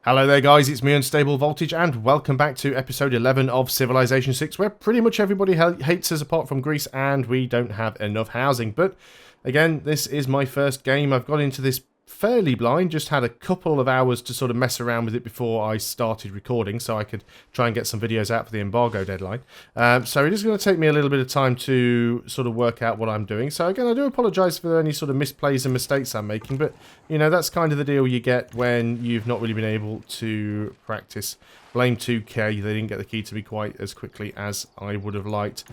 Hello there guys, it's me Unstable Voltage and welcome back to episode 11 of Civilization 6 where pretty much everybody hates us apart from Greece and we don't have enough housing. But again, this is my first game. I've got into this fairly blind, just had a couple of hours to sort of mess around with it before I started recording so I could try and get some videos out for the embargo deadline. So it is going to take me a little bit of time to sort of work out what I'm doing. So again, I do apologise for any sort of misplays and mistakes I'm making, but you know, that's kind of the deal you get when you've not really been able to practice. Blame 2K, they didn't get the key to me quite as quickly as I would have liked.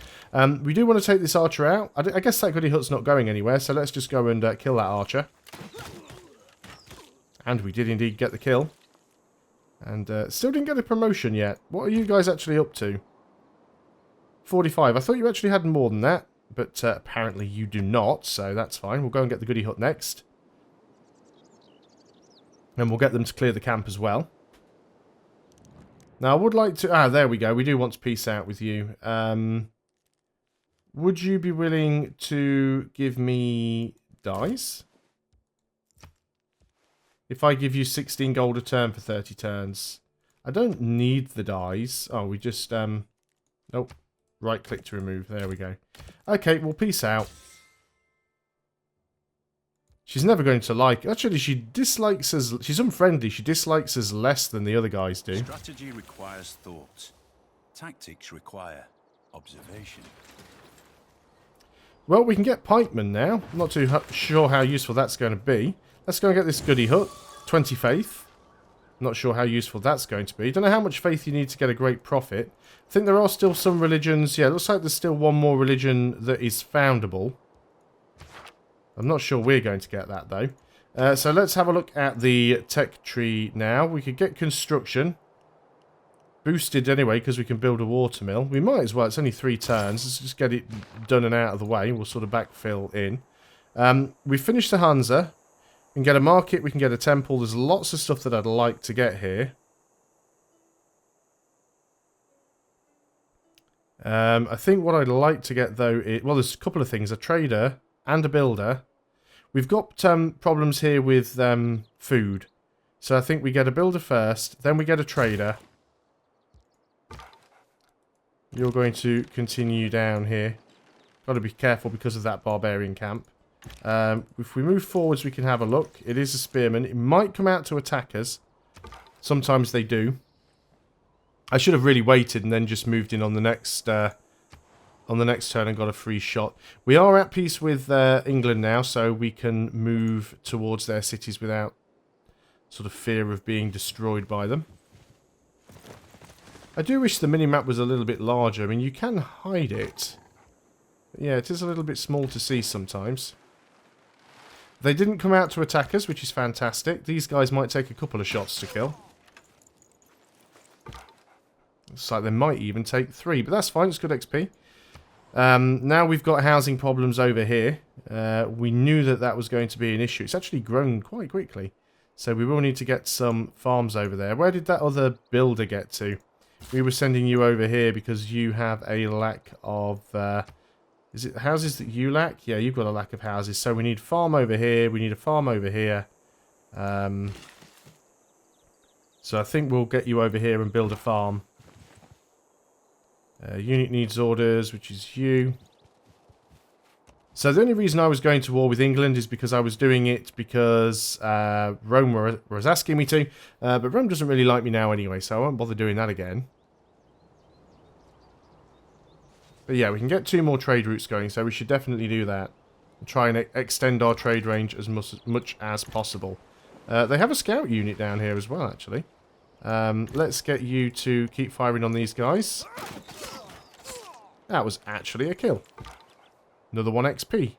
We do want to take this archer out. I guess that goody hut's not going anywhere, so let's just go and kill that archer. And we did indeed get the kill. And still didn't get a promotion yet. What are you guys actually up to? 45. I thought you actually had more than that. But apparently you do not. So that's fine. We'll go and get the goody hut next. And we'll get them to clear the camp as well. Now I would like to... there we go. We do want to peace out with you. Would you be willing to give me dyes? If I give you 16 gold a turn for 30 turns. I don't need the dies. Oh, we just, nope. Right click to remove. There we go. Okay, well, peace out. She's never going to like... Actually, she dislikes us... She's unfriendly. She dislikes us less than the other guys do. Strategy requires thought. Tactics require observation. Well, we can get pikemen now. I'm not too sure how useful that's going to be. Let's go and get this goody hut. 20 faith. Not sure how useful that's going to be. Don't know how much faith you need to get a great profit. I think there are still some religions. Yeah, it looks like there's still one more religion that is foundable. I'm not sure we're going to get that, though. So let's have a look at the tech tree now. We could get construction. Boosted anyway, because we can build a watermill. We might as well. It's only 3 turns. Let's just get it done and out of the way. We'll sort of backfill in. We finished the Hansa. We can get a market, we can get a temple. There's lots of stuff that I'd like to get here. I think what I'd like to get, though, is... Well, there's a couple of things. A trader and a builder. We've got problems here with food. So I think we get a builder first, then we get a trader. You're going to continue down here. Got to be careful because of that barbarian camp. If we move forwards, we can have a look. It is a spearman. It might come out to attack us. Sometimes they do. I should have really waited and then just moved in on the next turn and got a free shot. We are at peace with England now, so we can move towards their cities without sort of fear of being destroyed by them. I do wish the minimap was a little bit larger. I mean, you can hide it. But yeah, it is a little bit small to see sometimes. They didn't come out to attack us, which is fantastic. These guys might take a couple of shots to kill. Looks like they might even take 3, but that's fine. It's good XP. Now we've got housing problems over here. We knew that that was going to be an issue. It's actually grown quite quickly. So we will need to get some farms over there. Where did that other builder get to? We were sending you over here because you have a lack of... is it houses that you lack? Yeah, you've got a lack of houses. So we need a farm over here. We need a farm over here. So I think we'll get you over here and build a farm. Unit needs orders, which is you. So the only reason I was going to war with England is because I was doing it because Rome was asking me to. But Rome doesn't really like me now anyway, so I won't bother doing that again. But yeah, we can get 2 more trade routes going, so we should definitely do that. And try and extend our trade range as much as possible. They have a scout unit down here as well, actually. Let's get you to keep firing on these guys. That was actually a kill. Another 1 XP.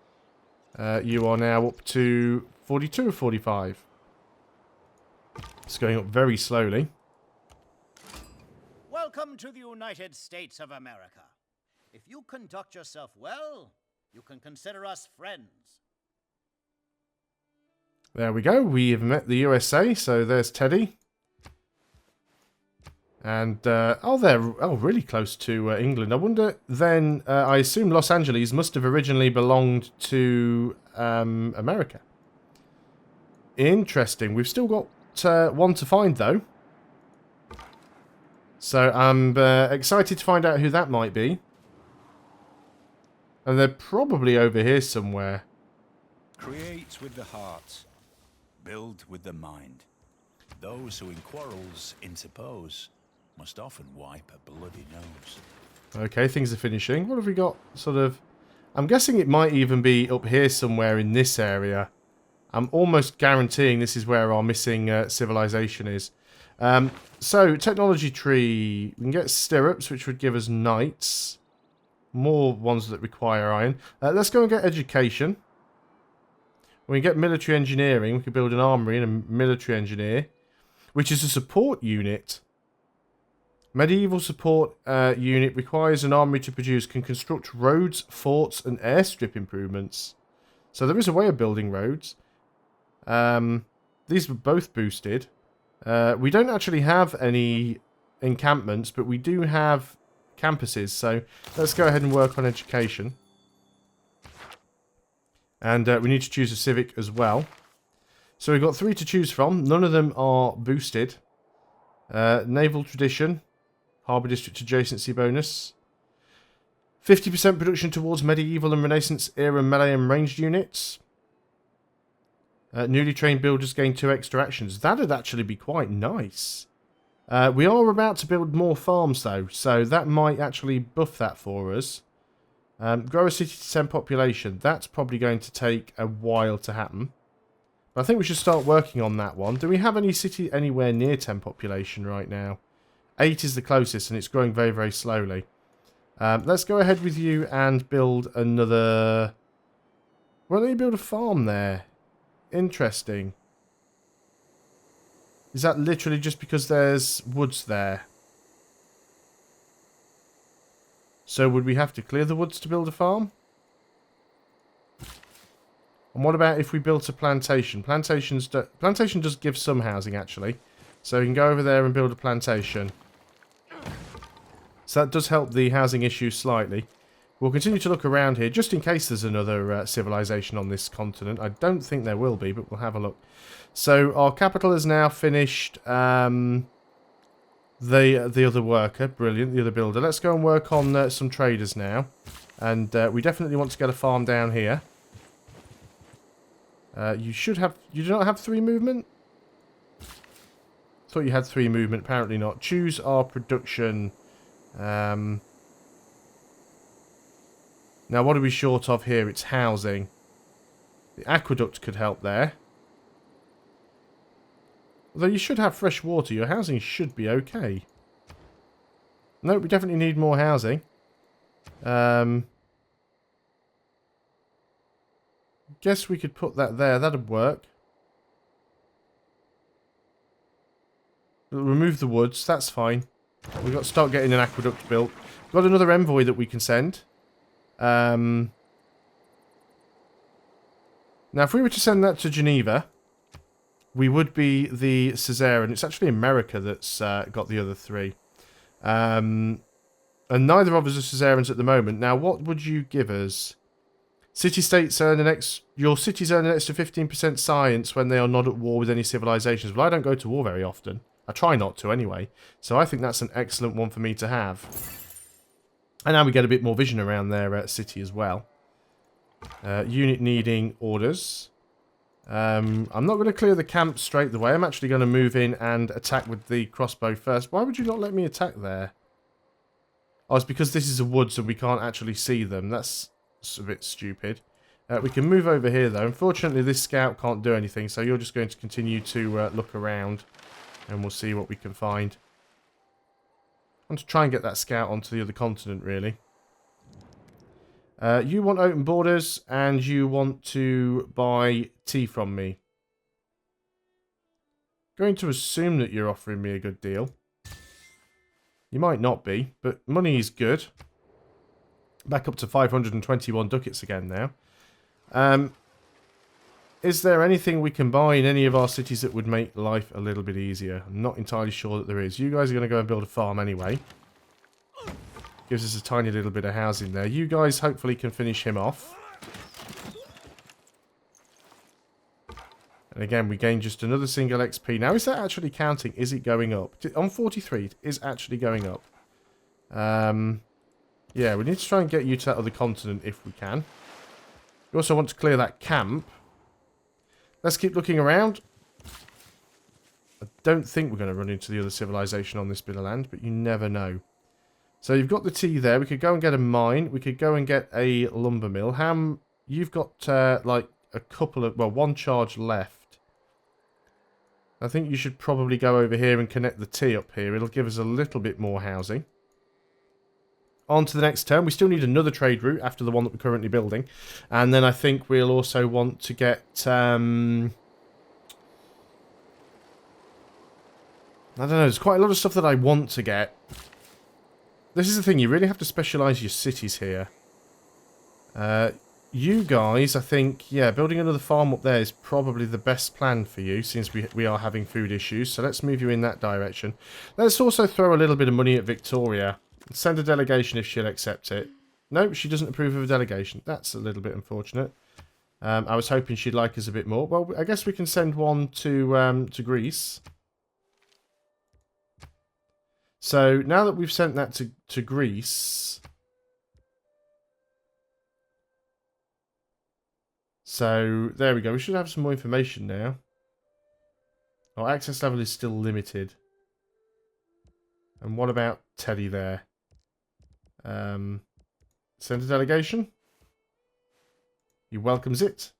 You are now up to 42 or 45. It's going up very slowly. Welcome to the United States of America. If you conduct yourself well, you can consider us friends. There we go. We have met the USA, so there's Teddy. And, they're really close to England. I wonder, then, I assume Los Angeles must have originally belonged to America. Interesting. We've still got one to find, though. So I'm excited to find out who that might be. And they're probably over here somewhere. Create with the heart, build with the mind. Those who in quarrels interpose must often wipe a bloody nose. Okay, things are finishing. What have we got? Sort of... I'm guessing it might even be up here somewhere in this area. I'm almost guaranteeing this is where our missing civilization is. So, technology tree. We can get stirrups, which would give us knights. More ones that require iron. Let's go and get education. We can get military engineering. We could build an armory and a military engineer, which is a support unit. Medieval support unit requires an armory to produce, can construct roads, forts, and airstrip improvements. So there is a way of building roads. These were both boosted. We don't actually have any encampments, but we do have campuses. So let's go ahead and work on education. And we need to choose a civic as well. So we've got 3 to choose from. None of them are boosted. Naval tradition. Harbour District adjacency bonus. 50% production towards medieval and Renaissance era melee and ranged units. Newly trained builders gain 2 extra actions. That'd actually be quite nice. We are about to build more farms though, so that might actually buff that for us. Grow a city to 10 population. That's probably going to take a while to happen. But I think we should start working on that one. Do we have any city anywhere near 10 population right now? 8 is the closest, and it's growing very, very slowly. Let's go ahead with you and build another... Why don't you build a farm there? Interesting. Is that literally just because there's woods there? So would we have to clear the woods to build a farm? And what about if we built a plantation? Plantation does give some housing, actually. So we can go over there and build a plantation. So that does help the housing issue slightly. We'll continue to look around here, just in case there's another civilization on this continent. I don't think there will be, but we'll have a look. So our capital is now finished. The other worker, brilliant, the other builder. Let's go and work on some traders now. And we definitely want to get a farm down here. You do not have 3 movement? Thought you had 3 movement, apparently not. Choose our production. Now what are we short of here? It's housing. The aqueduct could help there. Although you should have fresh water, your housing should be okay. No, we definitely need more housing. Guess we could put that there, that'd work. We'll remove the woods, that's fine. We've got to start getting an aqueduct built. We've got another envoy that we can send. Now, if we were to send that to Geneva, we would be the Caesarean. It's actually America that's got the other 3. And neither of us are Caesareans at the moment. Now, what would you give us? City-states earn your cities earn an extra 15% science when they are not at war with any civilizations. Well, I don't go to war very often. I try not to anyway. So I think that's an excellent one for me to have. And now we get a bit more vision around their city as well. Unit needing orders. I'm not going to clear the camp straight away. I'm actually going to move in and attack with the crossbow first. Why would you not let me attack there? Oh, it's because this is a woods and we can't actually see them. That's a bit stupid. We can move over here though. Unfortunately, this scout can't do anything, so you're just going to continue to look around. And we'll see what we can find. I want to try and get that scout onto the other continent, really. You want open borders, and you want to buy tea from me. Going to assume that you're offering me a good deal. You might not be, but money is good. Back up to 521 ducats again now. Is there anything we can buy in any of our cities that would make life a little bit easier? I'm not entirely sure that there is. You guys are going to go and build a farm anyway. Gives us a tiny little bit of housing there. You guys hopefully can finish him off. And And again, we gain just another single XP. Now, is that actually counting? Is it going up? On 43, it is actually going up. Yeah, we need to try and get you to that other continent if we can. We also want to clear that camp. Let's keep looking around. I don't think we're going to run into the other civilization on this bit of land, but you never know. So you've got the tea there. We could go and get a mine. We could go and get a lumber mill. You've got like a couple of, well, one charge left. I think you should probably go over here and connect the tea up here. It'll give us a little bit more housing. On to the next turn. We still need another trade route after the one that we're currently building. And then I think we'll also want to get... I don't know. There's quite a lot of stuff that I want to get. This is the thing. You really have to specialise your cities here. You guys, I think, yeah, building another farm up there is probably the best plan for you, since we are having food issues. So let's move you in that direction. Let's also throw a little bit of money at Victoria. Send a delegation if she'll accept it. No, she doesn't approve of a delegation. That's a little bit unfortunate. I was hoping she'd like us a bit more. Well, I guess we can send one to Greece. So now that we've sent that to Greece... So, there we go. We should have some more information now. Our access level is still limited. And what about Teddy there? Send a delegation. He welcomes it.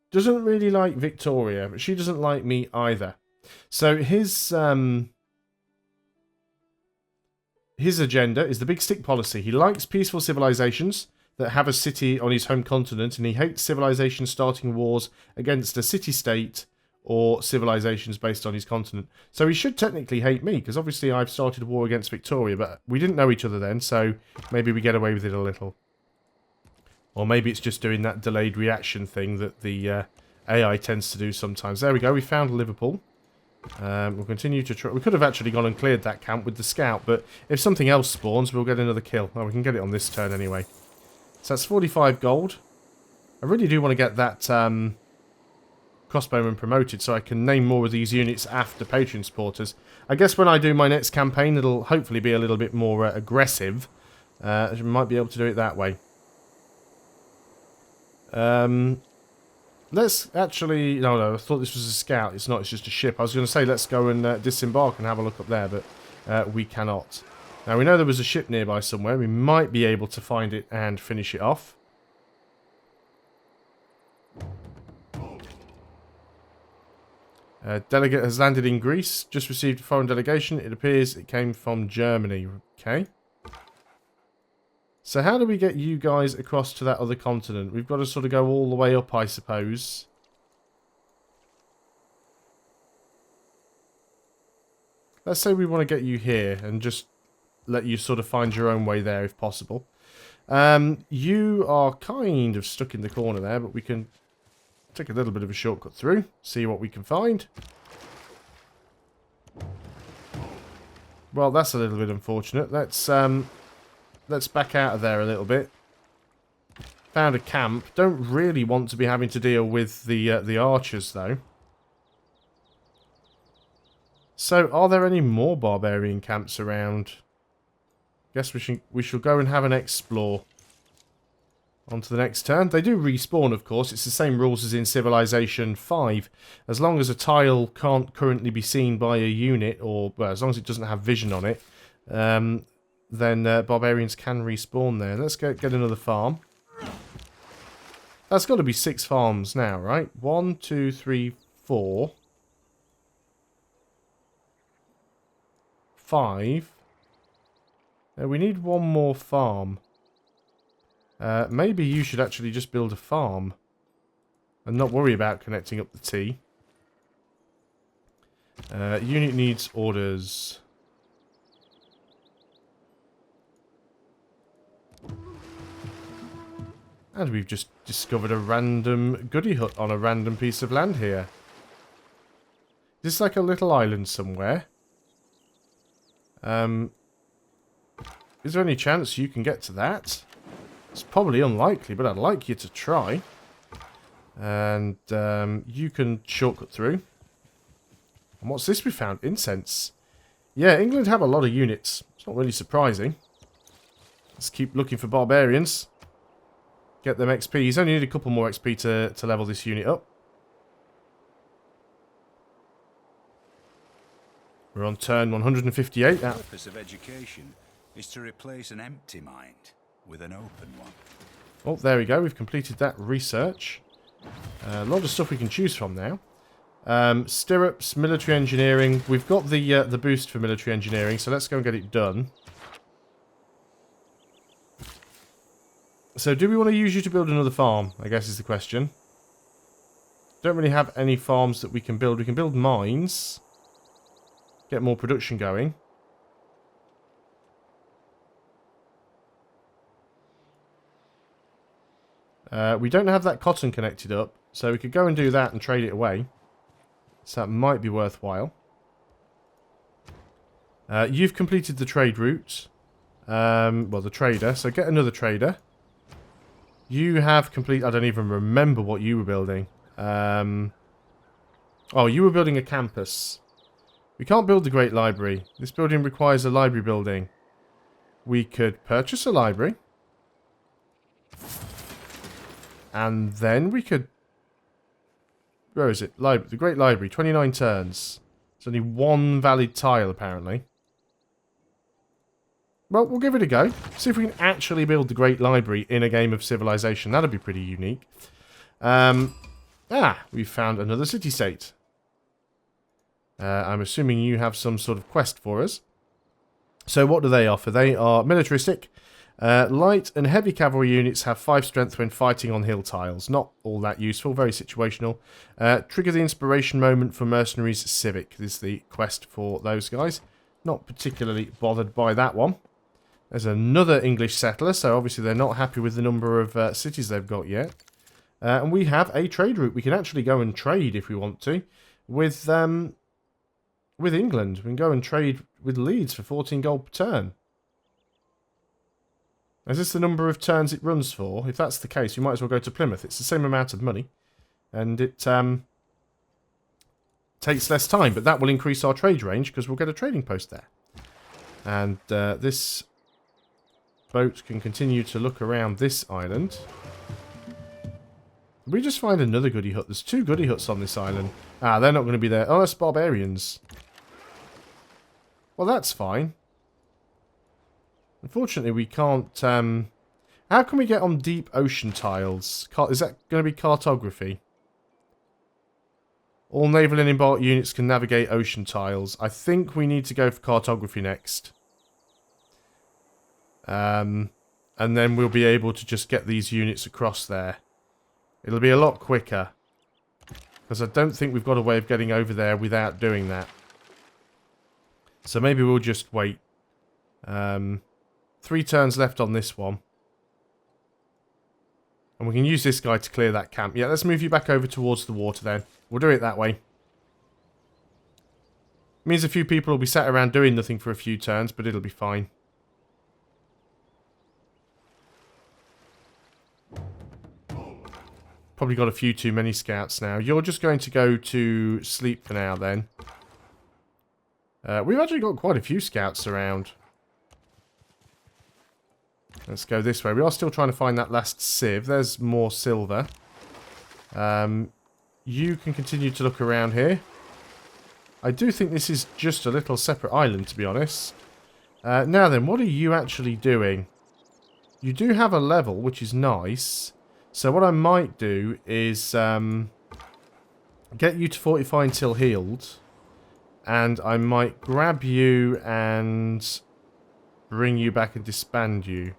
Doesn't really like Victoria, but she doesn't like me either. So his agenda is the big stick policy. He likes peaceful civilizations that have a city on his home continent, and he hates civilizations starting wars against a city-state or civilizations based on his continent. So he should technically hate me, because obviously I've started a war against Victoria, but we didn't know each other then, so maybe we get away with it a little. Or maybe it's just doing that delayed reaction thing that the AI tends to do sometimes. There we go, we found Liverpool. We'll continue to try. We could have actually gone and cleared that camp with the scout, but if something else spawns, we'll get another kill. Well, we can get it on this turn anyway. So that's 45 gold. I really do want to get that crossbowman promoted so I can name more of these units after Patreon supporters. I guess when I do my next campaign, it'll hopefully be a little bit more aggressive. I might be able to do it that way. Let's actually... No, I thought this was a scout. It's not, it's just a ship. I was going to say let's go and disembark and have a look up there, but we cannot. Now, we know there was a ship nearby somewhere. We might be able to find it and finish it off. Delegate has landed in Greece. Just received a foreign delegation. It appears it came from Germany. Okay. So how do we get you guys across to that other continent? We've got to sort of go all the way up, I suppose. Let's say we want to get you here and just let you sort of find your own way there if possible. You are kind of stuck in the corner there, but we can take a little bit of a shortcut through, see what we can find. Well, that's a little bit unfortunate. Let's back out of there a little bit. Found a camp. Don't really want to be having to deal with the archers, though. So, are there any more barbarian camps around? Guess we shall go and have an explore. On to the next turn. They do respawn, of course. It's the same rules as in Civilization 5. As long as a tile can't currently be seen by a unit, or well, as long as it doesn't have vision on it, then barbarians can respawn there. Let's get another farm. That's got to be 6 farms now, right? 1, 2, 3, 4. 5. We need one more farm. Maybe you should actually just build a farm and not worry about connecting up the T. Unit needs orders. And we've just discovered a random goodie hut on a random piece of land here. Is this like a little island somewhere? Is there any chance you can get to that? It's probably unlikely, but I'd like you to try. And you can shortcut through. And what's this we found? Incense. Yeah, England have a lot of units. It's not really surprising. Let's keep looking for barbarians. Get them XP. He's only need a couple more XP to level this unit up. We're on turn 158 The now. purpose of education is to replace an empty mind with an open one. Oh, there we go. We've completed that research. A lot of stuff we can choose from now. Stirrups, military engineering. We've got the boost for military engineering, so let's go and get it done. So do we want to use you to build another farm, I guess is the question. Don't really have any farms that we can build. We can build mines. Get more production going. We don't have that cotton connected up, so we could go and do that and trade it away. So that might be worthwhile. You've completed the trade route. Well, the trader. So get another trader. You have complete. I don't even remember what you were building. Oh, you were building a campus. We can't build the Great Library. This building requires a library building. We could purchase a library. And then we could... Where is it? The Great Library. 29 turns. There's only one valid tile, apparently. Well, we'll give it a go. See if we can actually build the Great Library in a game of Civilization. That'd be pretty unique. We've found another city-state. I'm assuming you have some sort of quest for us. So what do they offer? They are militaristic. Light and heavy cavalry units have 5 strength when fighting on hill tiles. Not all that useful, very situational. Trigger the inspiration moment for mercenaries civic. This is the quest for those guys. Not particularly bothered by that one. There's another English settler, so obviously they're not happy with the number of cities they've got yet. And we have a trade route. We can actually go and trade if we want to with England. We can go and trade with Leeds for 14 gold per turn. Is this the number of turns it runs for? If that's the case, you might as well go to Plymouth. It's the same amount of money. And it takes less time, but that will increase our trade range because we'll get a trading post there. And this boat can continue to look around this island. We just find another goody hut. There's 2 goody huts on this island. Ah, they're not going to be there. Oh, that's barbarians. Well, that's fine. Unfortunately, we can't... how can we get on deep ocean tiles? Is that going to be cartography? All naval and embarked units can navigate ocean tiles. I think we need to go for cartography next. And then we'll be able to just get these units across there. It'll be a lot quicker. Because I don't think we've got a way of getting over there without doing that. So maybe we'll just wait. 3 turns left on this one. And we can use this guy to clear that camp. Yeah, let's move you back over towards the water then. We'll do it that way. Means a few people will be sat around doing nothing for a few turns, but it'll be fine. Probably got a few too many scouts now. You're just going to go to sleep for now then. We've actually got quite a few scouts around. Let's go this way. We are still trying to find that last sieve. There's more silver. You can continue to look around here. I do think this is just a little separate island, to be honest. Now then, what are you actually doing? You do have a level, which is nice. So what I might do is get you to fortify until healed. And I might grab you and bring you back and disband you.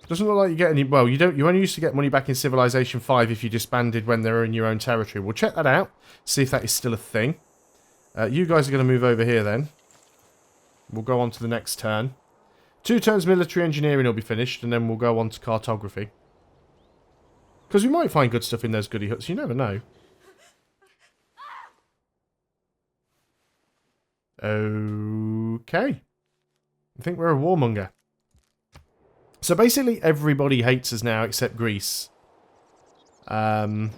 Doesn't look like you get any... Well, you don't. You only used to get money back in Civilization 5 if you disbanded when they were in your own territory. We'll check that out. See if that is still a thing. You guys are going to move over here then. We'll go on to the next turn. 2 turns military engineering will be finished, and then we'll go on to cartography. Because we might find good stuff in those goody huts. You never know. Okay. I think we're a warmonger. So basically everybody hates us now except Greece. Oh,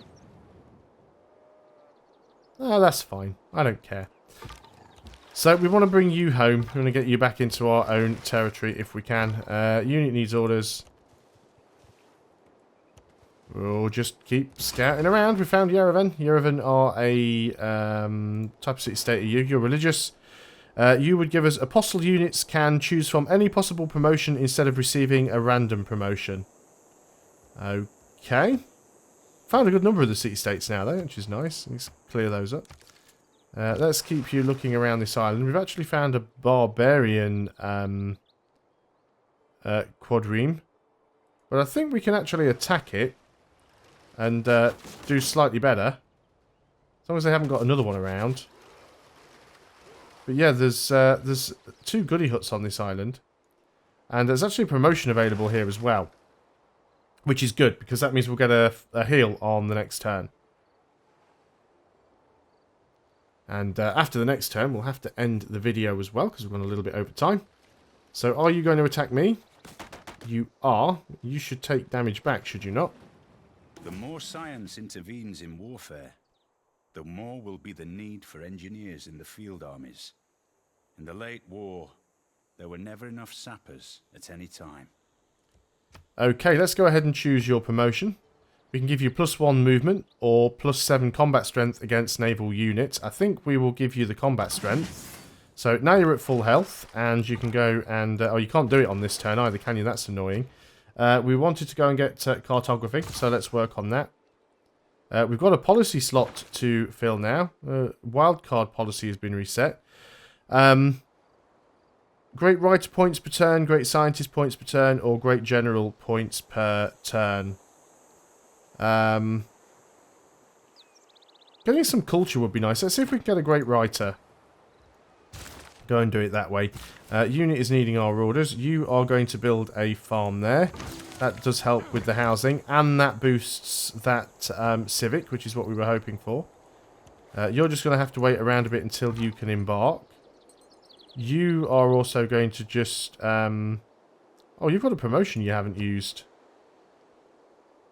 that's fine. I don't care. So we want to bring you home. We want to get you back into our own territory if we can. Unit needs orders. We'll just keep scouting around. We found Yerevan. Yerevan are a type of city-state of you. You're religious. You would give us apostle units, can choose from any possible promotion instead of receiving a random promotion. Okay. Found a good number of the city-states now, though, which is nice. Let's clear those up. Let's keep you looking around this island. We've actually found a barbarian quadrime. But I think we can actually attack it and do slightly better. As long as they haven't got another one around. But yeah, there's 2 goody huts on this island. And there's actually a promotion available here as well. Which is good, because that means we'll get a heal on the next turn. And after the next turn, we'll have to end the video as well, because we've gone a little bit over time. So, are you going to attack me? You are. You should take damage back, should you not? The more science intervenes in warfare, the more will be the need for engineers in the field armies. In the late war, there were never enough sappers at any time. Okay, let's go ahead and choose your promotion. We can give you +1 movement or +7 combat strength against naval units. I think we will give you the combat strength. So now you're at full health, and you can go and... oh, you can't do it on this turn either, can you? That's annoying. We wanted to go and get cartography, so let's work on that. We've got a policy slot to fill now. Wildcard policy has been reset. Great writer points per turn, great scientist points per turn, or great general points per turn. Getting some culture would be nice. Let's see if we can get a great writer. Go and do it that way. Unit is needing our orders. You are going to build a farm there. That does help with the housing, and that boosts that civic, which is what we were hoping for. You're just going to have to wait around a bit until you can embark. You are also going to just... oh, you've got a promotion you haven't used.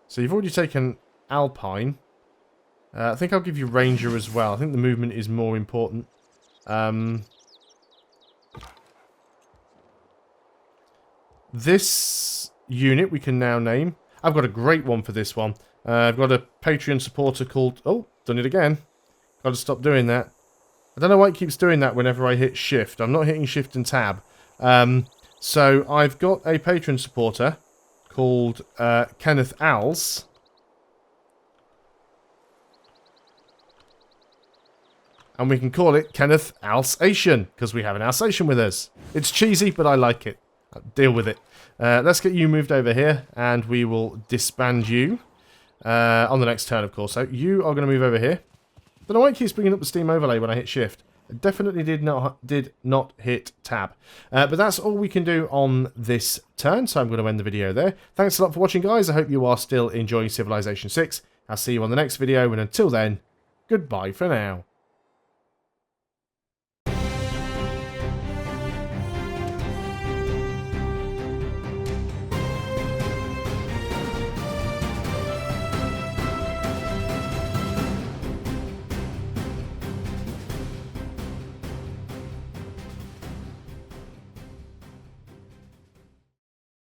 So you've already taken Alpine. I think I'll give you Ranger as well. I think the movement is more important. This unit we can now name. I've got a great one for this one. I've got a Patreon supporter called... oh, done it again. Got to stop doing that. I don't know why it keeps doing that whenever I hit shift. I'm not hitting shift and tab. So I've got a Patreon supporter called Kenneth Als. And we can call it Kenneth Alsatian, because we have an Alsatian with us. It's cheesy, but I like it. I'll deal with it. Let's get you moved over here, and we will disband you on the next turn, of course. So you are going to move over here. Don't know why it keeps bringing up the Steam overlay when I hit shift. I definitely did not hit tab. But that's all we can do on this turn, so I'm going to end the video there. Thanks a lot for watching, guys. I hope you are still enjoying Civilization 6. I'll see you on the next video, and until then, goodbye for now.